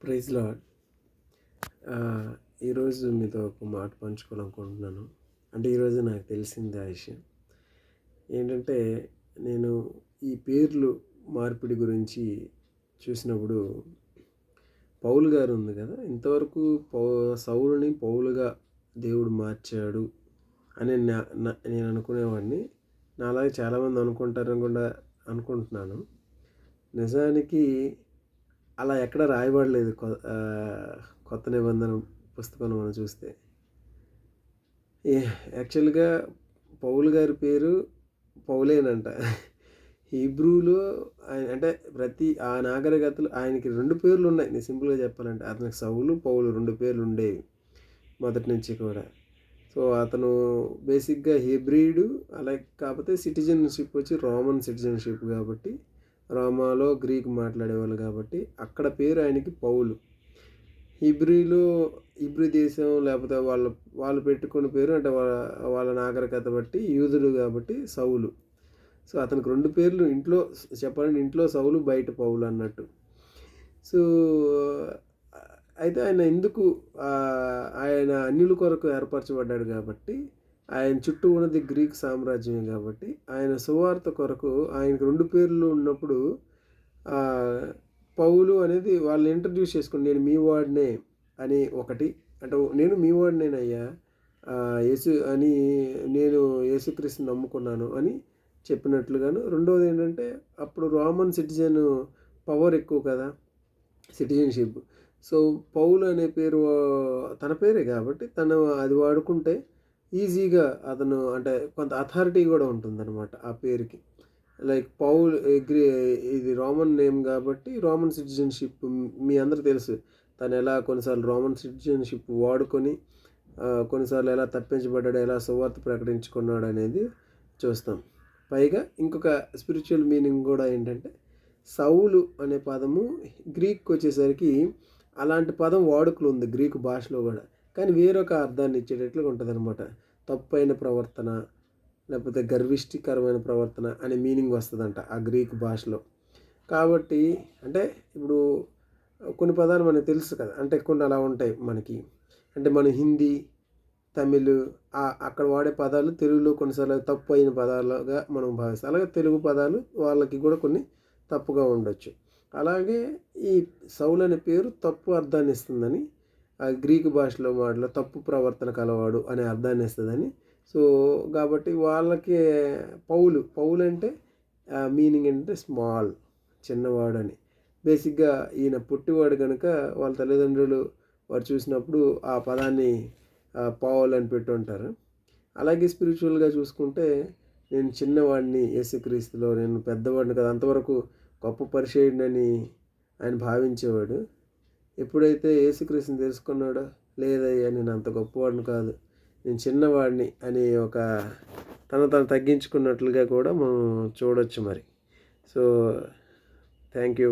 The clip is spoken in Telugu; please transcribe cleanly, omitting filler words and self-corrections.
Praise lord. ఈరోజు మీతో ఒక మాట పంచుకోవాలనుకుంటున్నాను. అంటే ఈరోజు నాకు తెలిసింది ఆ విషయం ఏంటంటే, నేను ఈ పేర్లు మార్పిడి గురించి చూసినప్పుడు పౌలు గారు ఉంది కదా, ఇంతవరకు సౌలుని పౌలుగా దేవుడు మార్చాడు అని నేను అనుకునేవాడిని. నాలాగే చాలామంది అనుకుంటారని కూడా అనుకుంటున్నాను. నిజానికి అలా ఎక్కడ రాయబడలేదు. కొత్త నిబంధన పుస్తకంలో మనం చూస్తే యాక్చువల్గా పౌలు గారి పేరు పౌలేనంట. హీబ్రూలో ఆయన అంటే ప్రతి ఆ నాగరికతలు ఆయనకి 2 పేర్లు ఉన్నాయి. నేను సింపుల్గా చెప్పాలంటే అతనికి సౌలు పౌలు 2 పేర్లు ఉండేవి మొదటి నుంచి కూడా. సో అతను బేసిక్గా హీబ్రీయుడు, అలాగే కాకపోతే సిటిజన్షిప్ వచ్చి రోమన్ సిటిజన్షిప్ కాబట్టి, రోమాలో గ్రీక్ మాట్లాడేవాళ్ళు కాబట్టి అక్కడ పేరు ఆయనకి పౌలు. హీబ్రూ దేశం లేకపోతే వాళ్ళు పెట్టుకున్న పేరు అంటే వాళ్ళ నాగరికత బట్టి యూదుడు కాబట్టి సౌలు. సో అతనికి 2 పేర్లు, ఇంట్లో చెప్పాలంటే ఇంట్లో సౌలు బయట పౌలు అన్నట్టు. సో అయితే ఆయన ఎందుకు ఆయన అన్యుల కొరకు ఏర్పరచబడ్డాడు కాబట్టి, ఆయన చుట్టూ ఉన్నది గ్రీక్ సామ్రాజ్యమే కాబట్టి, ఆయన సువార్త కొరకు ఆయనకు 2 పేర్లు ఉన్నప్పుడు పౌలు అనేది వాళ్ళు ఇంట్రడ్యూస్ చేసుకుని, నేను మీ వాడినే అని ఒకటి, అంటే నేను మీ వాడినేనయ్యా, యేసు అని, నేను యేసుక్రీస్తుని నమ్ముకున్నాను అని చెప్పినట్లుగాను. రెండవది ఏంటంటే, అప్పుడు రోమన్ సిటిజన్ పవర్ ఎక్కువ కదా, సిటిజన్షిప్. సో పౌలు అనే పేరు తన పేరే కాబట్టి తను అది వాడుకుంటే ఈజీగా అతను అంటే కొంత అథారిటీ కూడా ఉంటుందన్నమాట ఆ పేరుకి. లైక్ పౌల్ ఇది రోమన్ నేమ్ కాబట్టి రోమన్ సిటిజన్షిప్ మీ అందరూ తెలుసు. తను ఎలా కొన్నిసార్లు రోమన్ సిటిజన్షిప్ వాడుకొని కొన్నిసార్లు ఎలా తప్పించబడ్డాడు, ఎలా సువార్త ప్రకటించుకున్నాడు అనేది చూస్తాం. పైగా ఇంకొక స్పిరిచువల్ మీనింగ్ కూడా ఏంటంటే, సౌలు అనే పదము గ్రీక్కి వచ్చేసరికి అలాంటి పదం వాడుకలు ఉంది గ్రీకు భాషలో కూడా, కానీ వేరొక అర్థాన్ని ఇచ్చేటట్లుగా ఉంటుంది అనమాట. తప్పైన ప్రవర్తన లేకపోతే గర్విష్ఠికరమైన ప్రవర్తన అనే మీనింగ్ వస్తుందంట ఆ గ్రీక్ భాషలో. కాబట్టి అంటే ఇప్పుడు కొన్ని పదాలు మనకు తెలుసు కదా, అంటే కొన్ని అలా ఉంటాయి మనకి. అంటే మన హిందీ, తమిళ్ అక్కడ వాడే పదాలు తెలుగులో కొన్నిసార్లు తప్పు అయిన పదాలుగా మనం భావిస్తాం. అలాగే తెలుగు పదాలు వాళ్ళకి కూడా కొన్ని తప్పుగా ఉండొచ్చు. అలాగే ఈ సౌలు అనే పేరు తప్పు అర్థాన్ని ఇస్తుందని, ఆ గ్రీకు భాషలో మాటలో తప్పు ప్రవర్తన కలవాడు అనే అర్థాన్ని ఇస్తుందని. సో కాబట్టి వాళ్ళకి పౌలు అంటే మీనింగ్ ఏంటంటే స్మాల్, చిన్నవాడు అని. బేసిక్గా ఈయన పుట్టివాడు కనుక వాళ్ళ తల్లిదండ్రులు వారు చూసినప్పుడు ఆ పదాన్ని పౌలు అని పెట్టి ఉంటారు. అలాగే స్పిరిచువల్గా చూసుకుంటే, నేను చిన్నవాడిని యేసుక్రీస్తులో, నేను పెద్దవాడిని కదా, అంతవరకు గొప్ప పరిచయుడిని ఆయన భావించేవాడు. ఎప్పుడైతే యేసుక్రీస్తుని తెలుసుకున్నాడో, లేదయ్యా నేను అంత గొప్పవాడిని కాదు, నేను చిన్నవాడిని అని ఒక తను తగ్గించుకున్నట్లుగా కూడా మనం చూడొచ్చు మరి. So thank you.